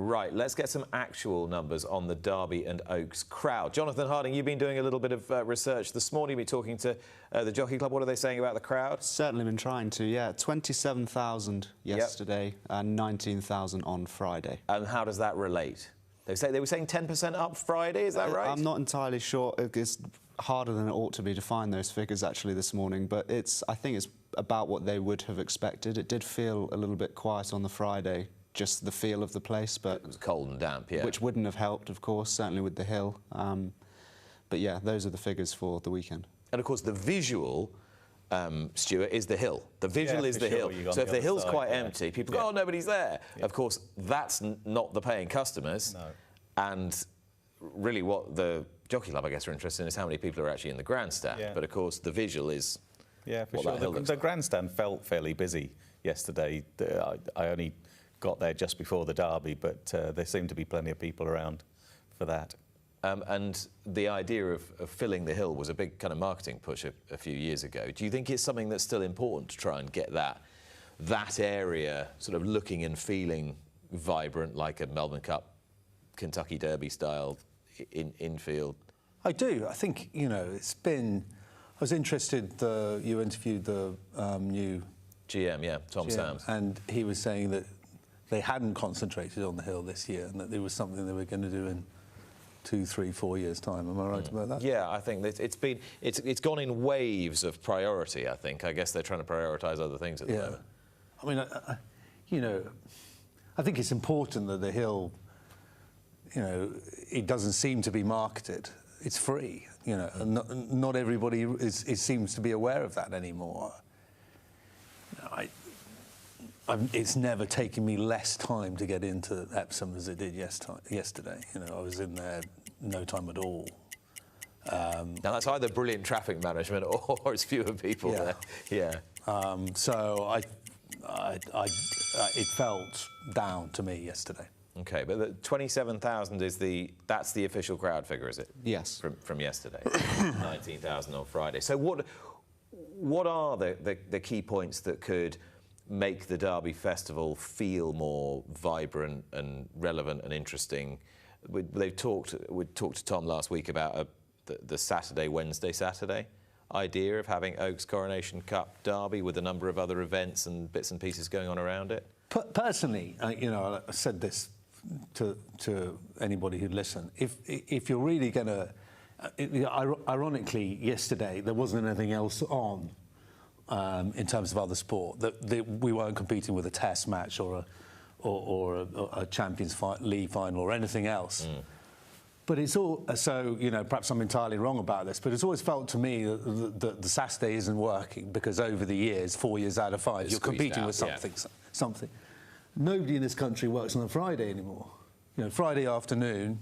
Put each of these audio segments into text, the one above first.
Right, let's get some actual numbers on the Derby and Oaks crowd. Jonathan Harding, you've been doing a little bit of research this morning. You've been talking to the Jockey Club. What are they saying about the crowd? Certainly been trying to, yeah. 27,000 yesterday and 19,000 on Friday. And how does that relate? They were saying 10% up Friday, is that right? I'm not entirely sure. It's harder than it ought to be to find those figures actually this morning, but I think it's about what they would have expected. It did feel a little bit quiet on the Friday, just the feel of the place, but it was cold and damp, yeah. Which wouldn't have helped, of course, certainly with the hill. But yeah, those are the figures for the weekend. And of course, the visual, Stuart, is the hill. The visual is the hill. So if the hill's quite empty, people go, oh, nobody's there. Yeah. Of course, that's not the paying customers. No. And really what the Jockey Club, I guess, are interested in is how many people are actually in the grandstand. Yeah. But of course, the visual is for sure. The grandstand felt fairly busy yesterday. I only got there just before the Derby, but there seemed to be plenty of people around for that. And the idea of filling the hill was a big kind of marketing push a few years ago. Do you think it's something that's still important to try and get that area sort of looking and feeling vibrant, like a Melbourne Cup, Kentucky Derby style infield? I do. I think, you know, it's been... I was interested, you interviewed the new... GM, yeah, Tom Sams. And he was saying that they hadn't concentrated on the hill this year and that there was something they were going to do in 2, 3, 4 years' time. Am I right about that? Yeah, I think that it's gone in waves of priority, I think. I guess they're trying to prioritise other things at the moment. I mean, you know, I think it's important that the hill, you know, it doesn't seem to be marketed. It's free, you know, and not everybody seems to be aware of that anymore. You know, it's never taken me less time to get into Epsom as it did yesterday. You know, I was in there no time at all. Now that's either brilliant traffic management or it's fewer people there. Yeah. So it felt down to me yesterday. Okay, but the 27,000 that's the official crowd figure, is it? Yes. From yesterday, 19,000 on Friday. So what are the key points that could make the Derby Festival feel more vibrant and relevant and interesting? We talked to Tom last week about the Saturday idea of having Oaks Coronation Cup Derby with a number of other events and bits and pieces going on around it. Personally, you know, I said this to anybody who'd listen. If you're really going to, ironically, yesterday there wasn't anything else on. In terms of other sport, that we weren't competing with a test match or a Champions League final or anything else. But it's all, so, you know, perhaps I'm entirely wrong about this, but it's always felt to me that the Saturday isn't working because over the years, 4 years out of 5, you're competing with something. Nobody in this country works on a Friday anymore. You know, Friday afternoon.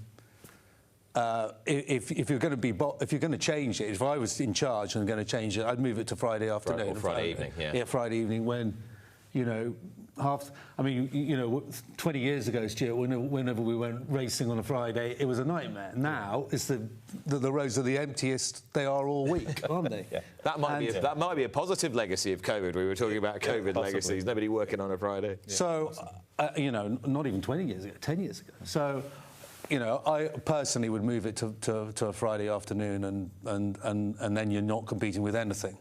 If you're going to change it, if I was in charge and going to change it, I'd move it to Friday afternoon. Or Friday evening, yeah. Yeah, Friday evening when, you know, 20 years ago, Stuart, whenever we went racing on a Friday, it was a nightmare. Now, it's the roads are the emptiest they are all week, aren't they? Yeah. That might be a positive legacy of COVID. We were talking about COVID legacies. Nobody working on a Friday. Yeah. So, you know, not even 20 years ago, 10 years ago. So, you know, I personally would move it to a Friday afternoon, and then you're not competing with anything.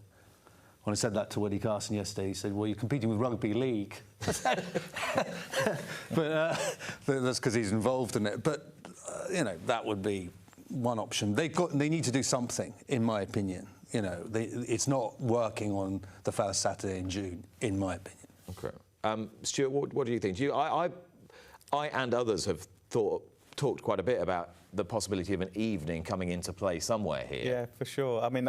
When I said that to Woody Carson yesterday, he said, "Well, you're competing with rugby league," but that's because he's involved in it. But you know, that would be one option. They need to do something, in my opinion. You know, it's not working on the first Saturday in June, in my opinion. Okay, Stuart, what do you think? I and others have talked quite a bit about the possibility of an evening coming into play somewhere here. Yeah, for sure. I mean,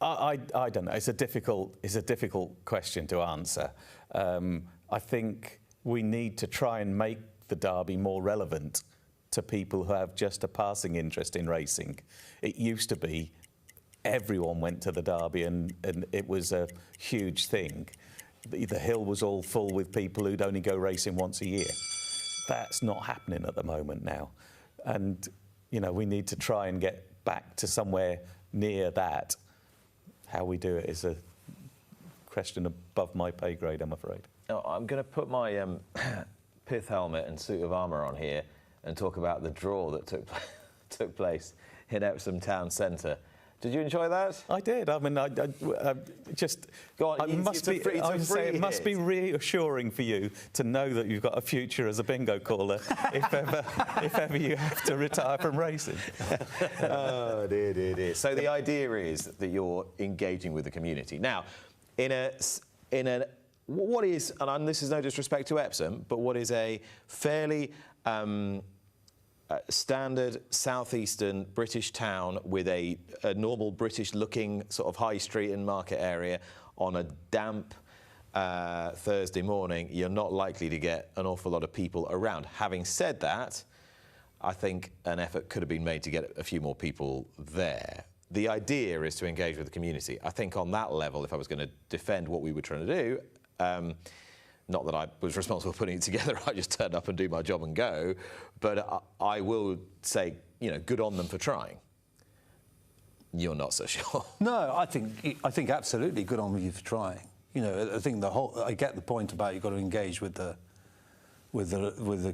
I don't know. It's a difficult question to answer. I think we need to try and make the Derby more relevant to people who have just a passing interest in racing. It used to be everyone went to the Derby and it was a huge thing. The hill was all full with people who'd only go racing once a year. That's not happening at the moment now. And, you know, we need to try and get back to somewhere near that. How we do it is a question above my pay grade, I'm afraid. I'm going to put my pith helmet and suit of armour on here and talk about the draw that took place in Epsom town centre. Did you enjoy that? I did. I mean, I just... Go on, it must be reassuring for you to know that you've got a future as a bingo caller if ever you have to retire from racing. Oh, dear. So the idea is that you're engaging with the community. Now, what is, and this is no disrespect to Epsom, but what is a fairly standard southeastern British town with a normal British-looking sort of high street and market area on a damp Thursday morning, you're not likely to get an awful lot of people around. Having said that, I think an effort could have been made to get a few more people there. The idea is to engage with the community. I think on that level, if I was going to defend what we were trying to do, not that I was responsible for putting it together, I just turned up and do my job and go. But I will say, good on them for trying. You're not so sure. No, I think absolutely good on you for trying. I think I get the point about you've got to engage with the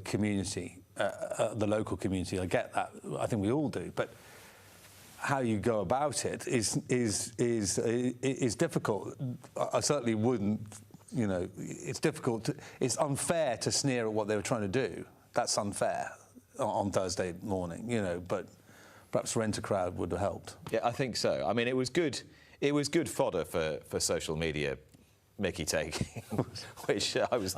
community, the local community. I get that. I think we all do. But how you go about it is difficult. I certainly wouldn't. It's difficult. It's unfair to sneer at what they were trying to do. That's unfair on Thursday morning, but perhaps rent a crowd would have helped. Yeah, I think so. I mean, it was good. It was good fodder for social media Mickey taking, which I was...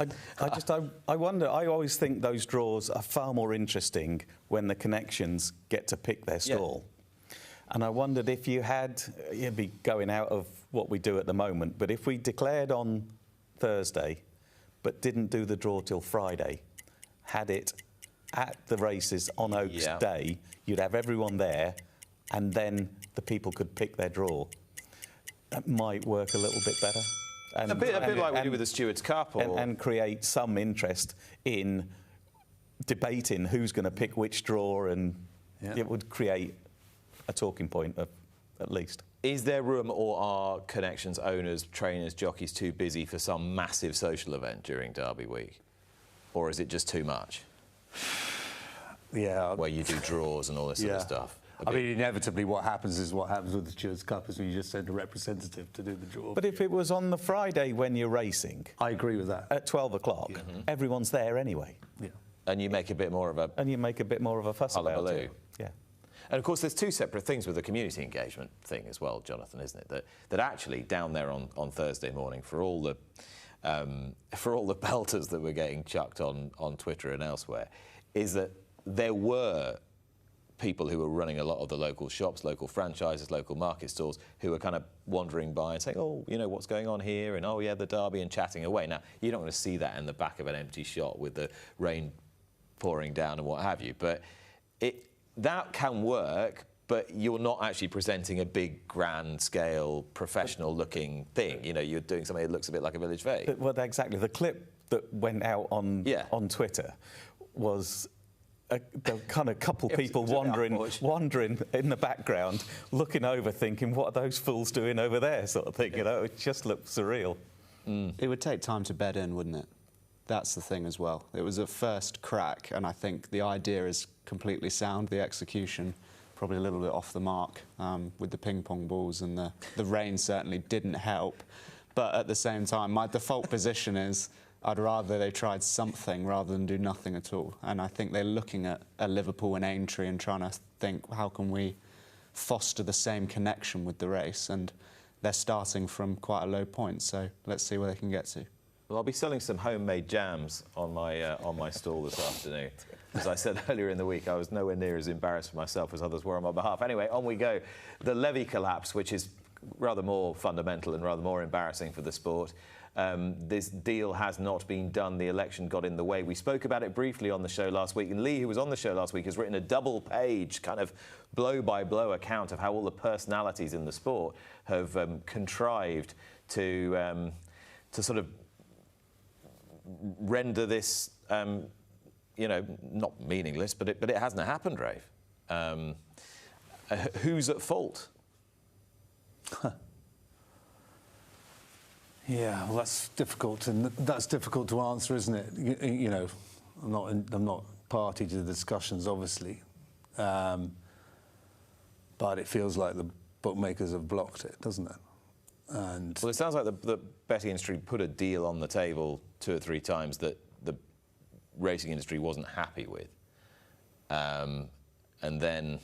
I wonder, I always think those draws are far more interesting when the connections get to pick their stall. Yeah. And I wondered if you'd be going out of what we do at the moment, but if we declared on Thursday, but didn't do the draw till Friday, had it at the races on Oaks Day, you'd have everyone there, and then the people could pick their draw. That might work a little bit better. And, a bit like we do with the Stewards Cup. And create some interest in debating who's going to pick which draw, and it would create a talking point at least. Is there room, or are connections, owners, trainers, jockeys too busy for some massive social event during Derby week? Or is it just too much? Yeah. Where you do draws and all this sort of stuff? I mean, inevitably what happens with the Stewards Cup is when you just send a representative to do the draw. But if it was on the Friday when you're racing... I agree with that. At 12 o'clock, everyone's there anyway. Yeah. And you make a bit more of a... And you make a bit more of a fuss about it. Yeah. And of course, there's two separate things with the community engagement thing as well, Jonathan, isn't it? That actually down there on Thursday morning, for all the belters that were getting chucked on Twitter and elsewhere, is that there were people who were running a lot of the local shops, local franchises, local market stalls, who were kind of wandering by and saying, oh, what's going on here? And, oh, yeah, the Derby, and chatting away. Now, you're not going to see that in the back of an empty shop with the rain pouring down and what have you. But that can work, but you're not actually presenting a big, grand-scale, professional-looking thing. You're doing something that looks a bit like a village fete. Well, exactly. The clip that went out on Twitter was the kind of couple people wandering in the background, looking over, thinking, what are those fools doing over there, sort of thing. It just looked surreal. It would take time to bed in, wouldn't it? That's the thing as well. It was a first crack, and I think the idea is completely sound. The execution probably a little bit off the mark with the ping pong balls, and the rain certainly didn't help. But at the same time, my default position is I'd rather they tried something rather than do nothing at all. And I think they're looking at Liverpool and Aintree and trying to think, how can we foster the same connection with the race? And they're starting from quite a low point, so let's see where they can get to. Well, I'll be selling some homemade jams on my stall this afternoon. As I said earlier in the week, I was nowhere near as embarrassed for myself as others were on my behalf. Anyway, on we go. The levy collapse, which is rather more fundamental and rather more embarrassing for the sport. This deal has not been done. The election got in the way. We spoke about it briefly on the show last week, and Lee, who was on the show last week, has written a double-page kind of blow-by-blow account of how all the personalities in the sport have contrived to sort of render this, not meaningless, but it hasn't happened, Rafe. Who's at fault? Yeah, well, that's difficult to answer, isn't it? I'm not party to the discussions, obviously, but it feels like the bookmakers have blocked it, doesn't it? And well, it sounds like the betting industry put a deal on the table 2 or 3 times that the racing industry wasn't happy with, and then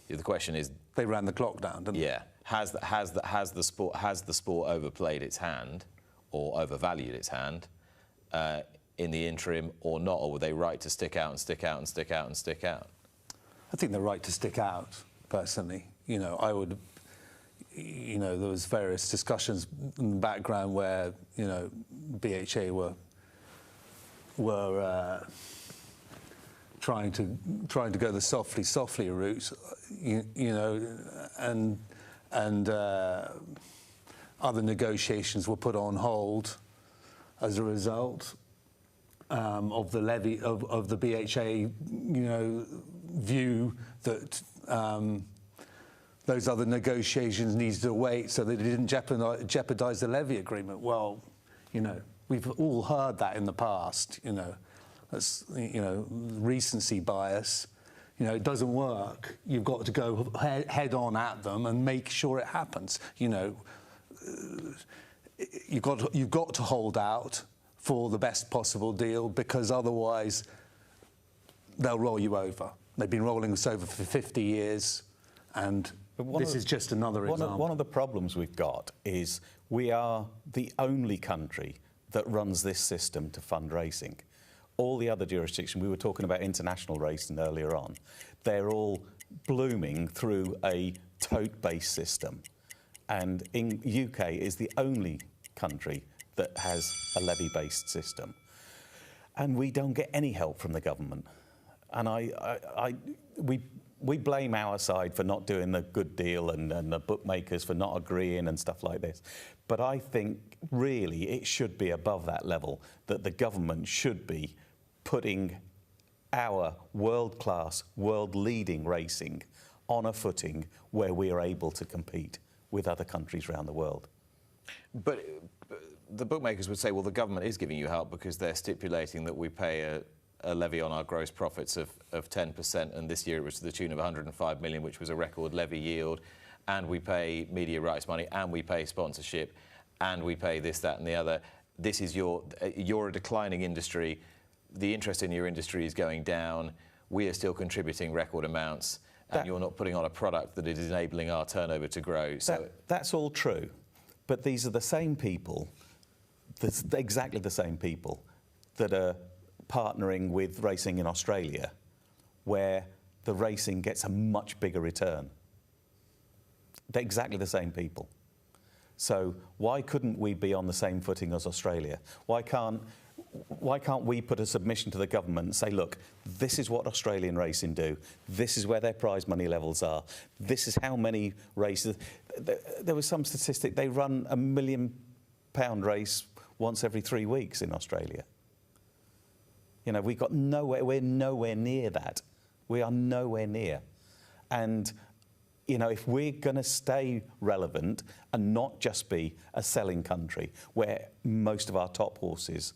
the question is, they ran the clock down, didn't they? Yeah, has the sport overplayed its hand or overvalued its hand in the interim or not, or were they right to stick out and stick out and stick out and stick out? I think they're right to stick out, personally. You know, I would. You know, there was various discussions in the background where, you know, BHA were trying to go the softly route, you know, and other negotiations were put on hold as a result of the levy of the BHA, you know, view that. Those other negotiations needed to wait so that it didn't jeopardise the levy agreement. Well, you know, we've all heard that in the past. You know, that's, you know, recency bias. You know, it doesn't work. You've got to go head on at them and make sure it happens. You know, you've got to hold out for the best possible deal, because otherwise they'll roll you over. They've been rolling us over for 50 years, and this is just another example. One of the problems we've got is we are the only country that runs this system to fund racing. All the other jurisdictions, we were talking about international racing earlier on, they're all blooming through a tote-based system. And in UK is the only country that has a levy-based system. And we don't get any help from the government. And we blame our side for not doing the good deal and the bookmakers for not agreeing and stuff like this. But I think really it should be above that level, that the government should be putting our world-class, world-leading racing on a footing where we are able to compete with other countries around the world. But the bookmakers would say, well, the government is giving you help because they're stipulating that we pay a levy on our gross profits of 10%, and this year it was to the tune of 105 million, which was a record levy yield, and we pay media rights money, and we pay sponsorship, and we pay this, that and the other. This is you're a declining industry, the interest in your industry is going down, we are still contributing record amounts, and you're not putting on a product that is enabling our turnover to grow. So that's all true, but these are the same people, exactly the same people that are partnering with racing in Australia, where the racing gets a much bigger return. They're exactly the same people. So why couldn't we be on the same footing as Australia? Why can't we put a submission to the government and say, look, this is what Australian racing do, this is where their prize money levels are, this is how many races. There was some statistic, they run £1 million race once every 3 weeks in Australia. You know, we're nowhere near that. We are nowhere near. And, you know, if we're going to stay relevant and not just be a selling country where most of our top horses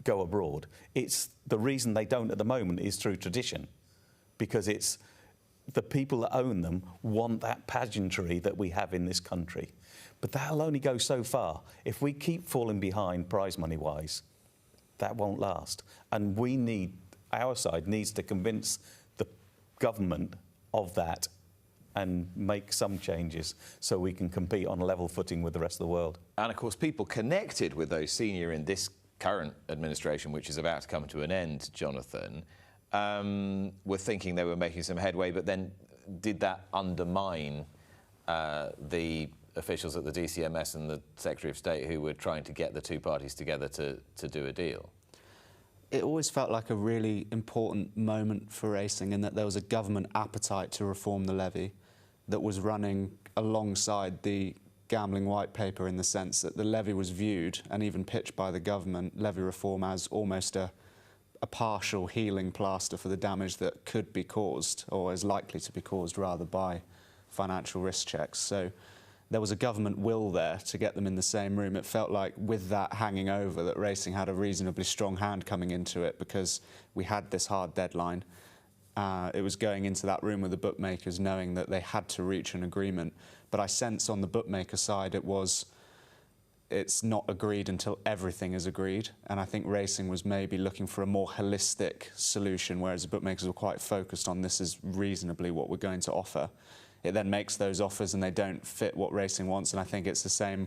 go abroad, it's the reason they don't at the moment is through tradition, because it's the people that own them want that pageantry that we have in this country. But that'll only go so far. If we keep falling behind prize money-wise, that won't last. And our side needs to convince the government of that and make some changes so we can compete on a level footing with the rest of the world. And of course, people connected with those senior in this current administration, which is about to come to an end, Jonathan, were thinking they were making some headway, but then did that undermine the officials at the DCMS and the Secretary of State who were trying to get the two parties together to do a deal? It always felt like a really important moment for racing, in that there was a government appetite to reform the levy that was running alongside the gambling white paper, in the sense that the levy was viewed and even pitched by the government, levy reform, as almost a partial healing plaster for the damage that could be caused, or is likely to be caused rather, by financial risk checks. So there was a government will there to get them in the same room. It felt like with that hanging over, that racing had a reasonably strong hand coming into it because we had this hard deadline. It was going into that room with the bookmakers knowing that they had to reach an agreement. But I sense on the bookmaker side it's not agreed until everything is agreed. And I think racing was maybe looking for a more holistic solution, whereas the bookmakers were quite focused on this is reasonably what we're going to offer. It then makes those offers and they don't fit what racing wants. And I think it's the same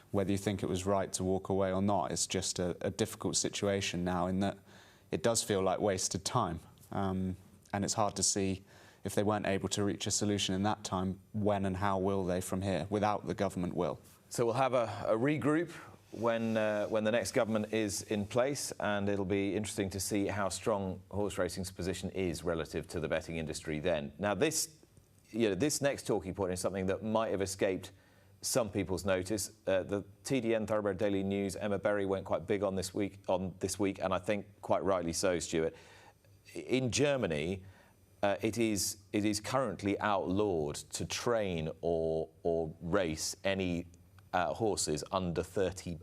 whether you think it was right to walk away or not. It's just a difficult situation now in that it does feel like wasted time. And it's hard to see if they weren't able to reach a solution in that time, when and how will they from here without the government will. So we'll have a regroup when the next government is in place, and it'll be interesting to see how strong horse racing's position is relative to the betting industry then. Now this next talking point is something that might have escaped some people's notice. The TDN Thoroughbred Daily News, Emma Berry went quite big on this week, and I think quite rightly so, Stuart. In Germany, it is currently outlawed to train or race any horses under 30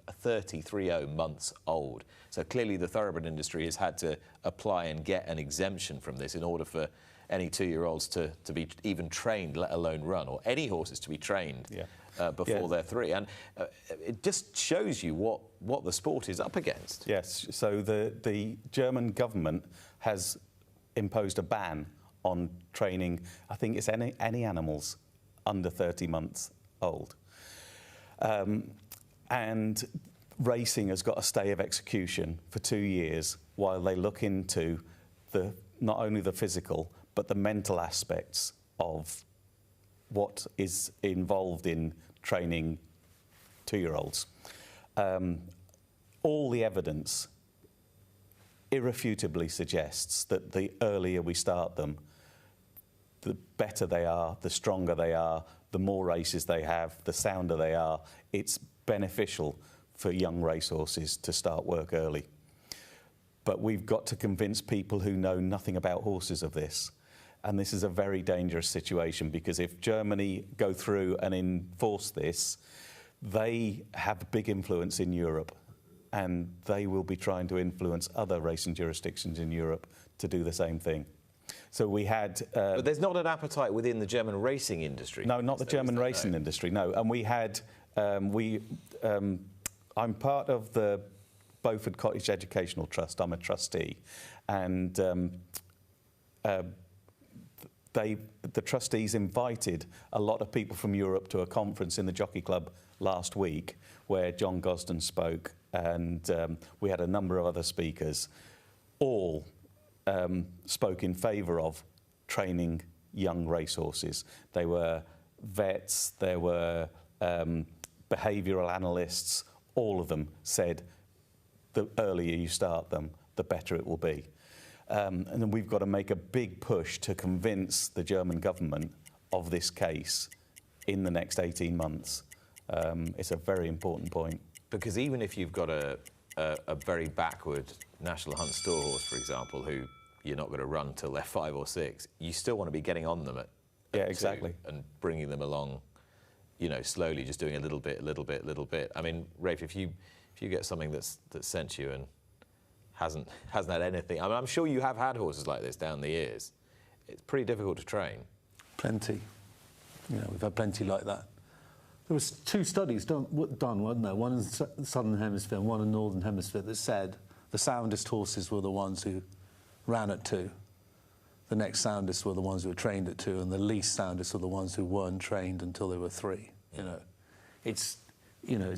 months old. So clearly the thoroughbred industry has had to apply and get an exemption from this in order for any 2-year-olds to be even trained, let alone run, or any horses to be trained before they're 3. And it just shows you what the sport is up against. Yes, so the German government has imposed a ban on training, I think it's any animals under 30 months old. And racing has got a stay of execution for 2 years while they look into not only the physical but the mental aspects of what is involved in training 2-year-olds. All the evidence irrefutably suggests that the earlier we start them, the better they are, the stronger they are, the more races they have, the sounder they are. It's beneficial for young racehorses to start work early. But we've got to convince people who know nothing about horses of this. And this is a very dangerous situation, because if Germany go through and enforce this, they have a big influence in Europe, and they will be trying to influence other racing jurisdictions in Europe to do the same thing. So we had... but there's not an appetite within the German racing industry? No, not the German racing industry, no. And we had... I'm part of the Beaufort Cottage Educational Trust. I'm a trustee. And the trustees invited a lot of people from Europe to a conference in the Jockey Club last week where John Gosden spoke, and we had a number of other speakers. All spoke in favour of training young racehorses. They were vets, there were behavioural analysts. All of them said the earlier you start them, the better it will be. And then we've got to make a big push to convince the German government of this case in the next 18 months. It's a very important point. Because even if you've got a very backward National Hunt store horse, for example, who you're not going to run till they're 5 or 6, you still want to be getting on them at exactly, 2 and bringing them along, slowly, just doing a little bit. I mean, Rafe, if you get something that's sent you and hasn't had anything, I mean, I'm sure you have had horses like this down the years. It's pretty difficult to train. Plenty. We've had plenty like that. There was 2 studies done, wasn't there? One in the Southern Hemisphere and one in the Northern Hemisphere that said the soundest horses were the ones who ran at 2. The next soundest were the ones who were trained at 2, and the least soundest were the ones who weren't trained until they were 3. It's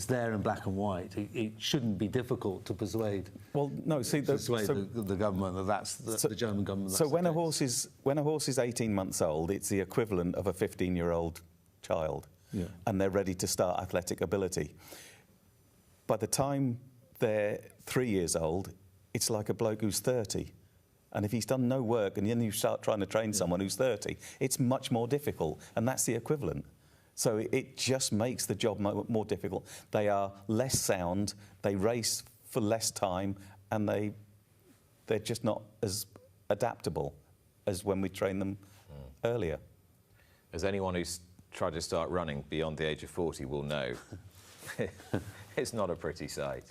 there in black and white. It shouldn't be difficult to persuade. Well, no. See, the government that's the German government. So when a horse is 18 months old, it's the equivalent of a 15-year-old child, and they're ready to start athletic ability. By the time they're 3 years old, it's like a bloke who's 30. And if he's done no work and then you start trying to train someone who's 30, it's much more difficult, and that's the equivalent. So it just makes the job more difficult. They are less sound, they race for less time, and they're just not as adaptable as when we train them earlier. As anyone who's tried to start running beyond the age of 40 will know it's not a pretty sight.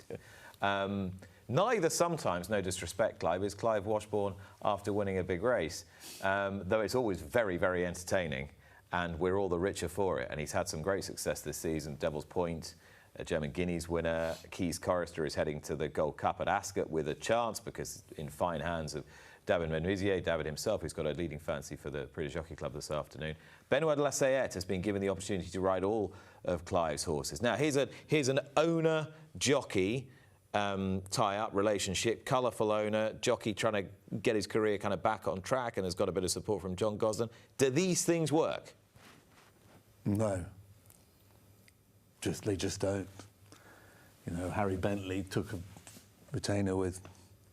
Neither sometimes, no disrespect, Clive, is Clive Washbourne after winning a big race, though it's always very, very entertaining, and we're all the richer for it. And he's had some great success this season. Devil's Point, a German Guineas winner. Keys Chorister is heading to the Gold Cup at Ascot with a chance, because in fine hands of David Menuisier, David himself, who's got a leading fancy for the British Jockey Club this afternoon. Benoit de la Sayette has been given the opportunity to ride all of Clive's horses. Now, here's an owner-jockey tie-up relationship, colourful owner, jockey trying to get his career kind of back on track and has got a bit of support from John Gosden. Do these things work? No. They just don't. You know, Harry Bentley took a retainer with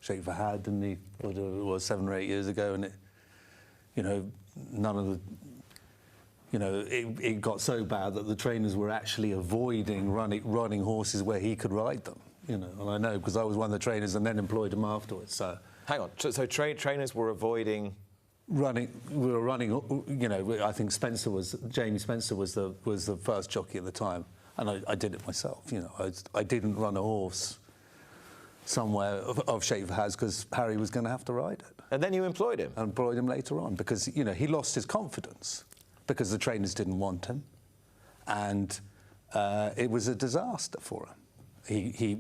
Sheikh Fahad, didn't he? It was 7 or 8 years ago, and none of the, it got so bad that the trainers were actually avoiding running horses where he could ride them. And I know because I was one of the trainers and then employed him afterwards. So hang on, so trainers were avoiding running. We were running. I think Jamie Spencer was the first jockey at the time, and I did it myself. I didn't run a horse somewhere of Sheikh Fahad's because Harry was going to have to ride it. And then you employed him? I employed him later on because, he lost his confidence because the trainers didn't want him. And it was a disaster for him.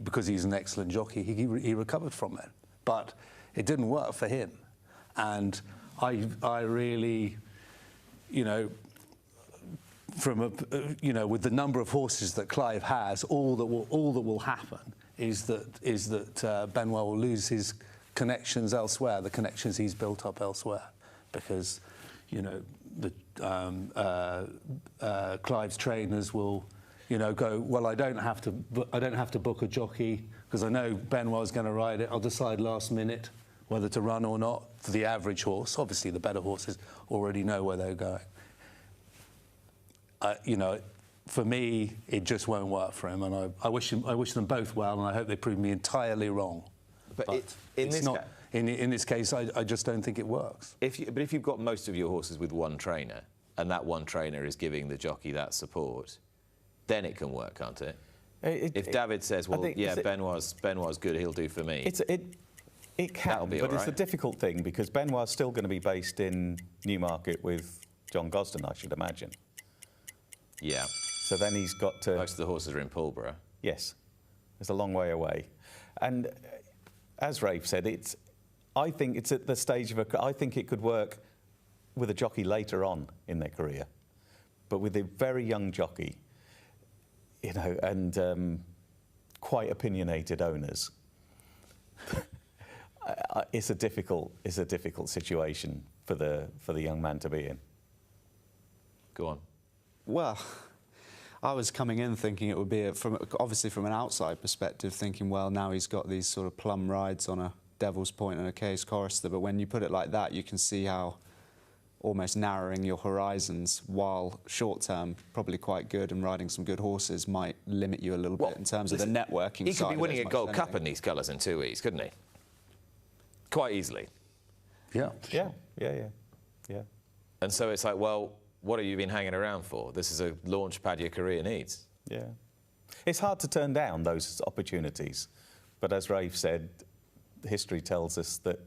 Because he's an excellent jockey, he recovered from it. But it didn't work for him. And I really, with the number of horses that Clive has, all that will happen is that Benoit will lose his connections elsewhere, the connections he's built up elsewhere, because Clive's trainers will go, well, I don't have to book a jockey because I know Benoit's going to ride it. I'll decide last minute whether to run or not. For the average horse, obviously the better horses already know where they're going. For me, it just won't work for him, and I wish them both well, and I hope they prove me entirely wrong. But in this case, I just don't think it works. But if you've got most of your horses with one trainer, and that one trainer is giving the jockey that support, then it can work, can't it? If David says, well, yeah, Benoit's good, he'll do for me. It can, but it's a difficult thing because Benoit's still going to be based in Newmarket with John Gosden, I should imagine. Yeah. So then he's got to... Most of the horses are in Pulborough. Yes. It's a long way away. And as Rafe said, I think it's at the stage of I think it could work with a jockey later on in their career. But with a very young jockey, and quite opinionated owners, it's a difficult situation for the young man to be in. Go on. Well, I was coming in thinking it would be, obviously from an outside perspective, thinking, well, now he's got these sort of plum rides on a Devil's Point and a Keys Chorister, but when you put it like that, you can see how almost narrowing your horizons, while short-term probably quite good and riding some good horses, might limit you a little bit in terms of the networking side. He could be winning a Gold Cup in these colours in 2 weeks, couldn't he? Quite easily. Yeah. Yeah. And so it's like, well, what have you been hanging around for? This is a launch pad your career needs. Yeah. It's hard to turn down those opportunities. But as Rafe said, history tells us that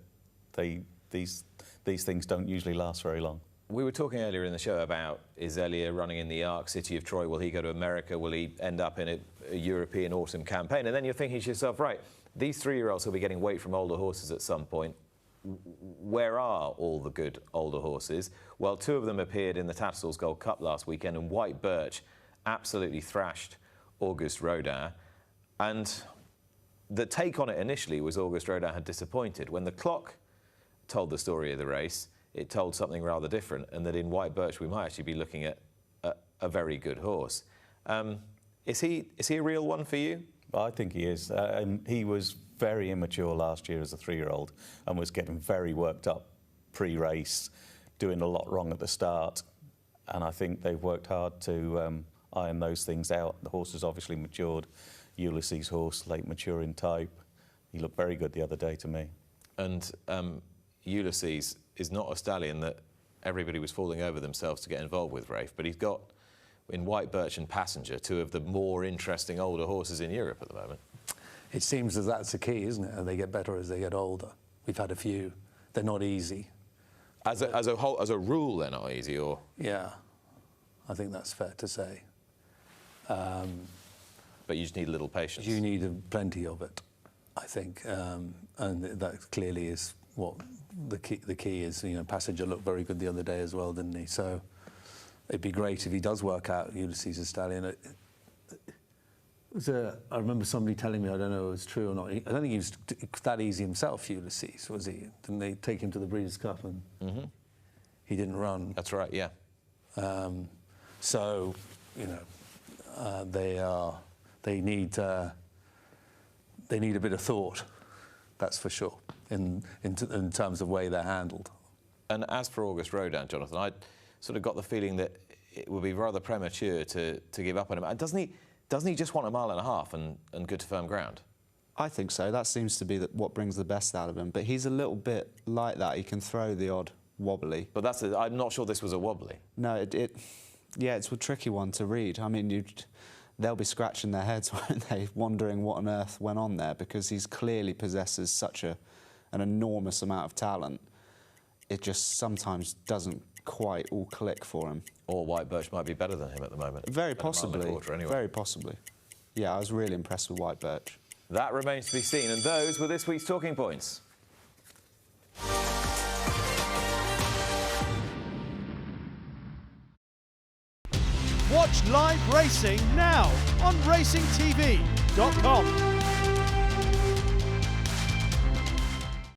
these things don't usually last very long. We were talking earlier in the show about, is Elia running in the Arc City of Troy? Will he go to America? Will he end up in a European autumn campaign? And then you're thinking to yourself, right, these 3-year-olds will be getting weight from older horses at some point. Where are all the good older horses? Well, 2 of them appeared in the Tattersalls Gold Cup last weekend, and White Birch absolutely thrashed Auguste Rodin. And the take on it initially was Auguste Rodin had disappointed. When the clock told the story of the race, it told something rather different, and that in White Birch we might actually be looking at a very good horse. Is he a real one for you? I think he is. He was very immature last year as a 3-year-old and was getting very worked up pre-race, doing a lot wrong at the start. And I think they've worked hard to iron those things out. The horse has obviously matured. Ulysses' horse, late maturing type. He looked very good the other day to me. And Ulysses is not a stallion that everybody was falling over themselves to get involved with, Rafe, but he's got in White Birch and Passenger, two of the more interesting older horses in Europe at the moment. It seems that that's the key, isn't it? And they get better as they get older. We've had a few. They're not easy. As a rule, they're not easy, or? Yeah, I think that's fair to say. But you just need a little patience. You need plenty of it, I think, and that clearly is what the key is. You know, Passenger looked very good the other day as well, didn't he? So it'd be great if he does work out Ulysses' stallion. I remember somebody telling me, I don't know if it's true or not, I don't think he was that easy himself, Ulysses, was he? Didn't they take him to the Breeders' Cup and he didn't run? That's right, yeah. So, you know, they need a bit of thought, that's for sure, in terms of way they're handled. And as for August Rodin, Jonathan, I sort of got the feeling that it would be rather premature to give up on him. Doesn't he just want 1.5 miles and good firm ground? I think so. That seems to be what brings the best out of him. But he's a little bit like that. He can throw the odd wobbly. But I'm not sure this was a wobbly. No, yeah, it's a tricky one to read. I mean, they'll be scratching their heads, won't they, wondering what on earth went on there, because he clearly possesses such an enormous amount of talent. It just sometimes doesn't quite all click for him. Or White Birch might be better than him at the moment. Very possibly. Anyway. Very possibly. Yeah, I was really impressed with White Birch. That remains to be seen, and those were this week's Talking Points. Watch live racing now on racingtv.com.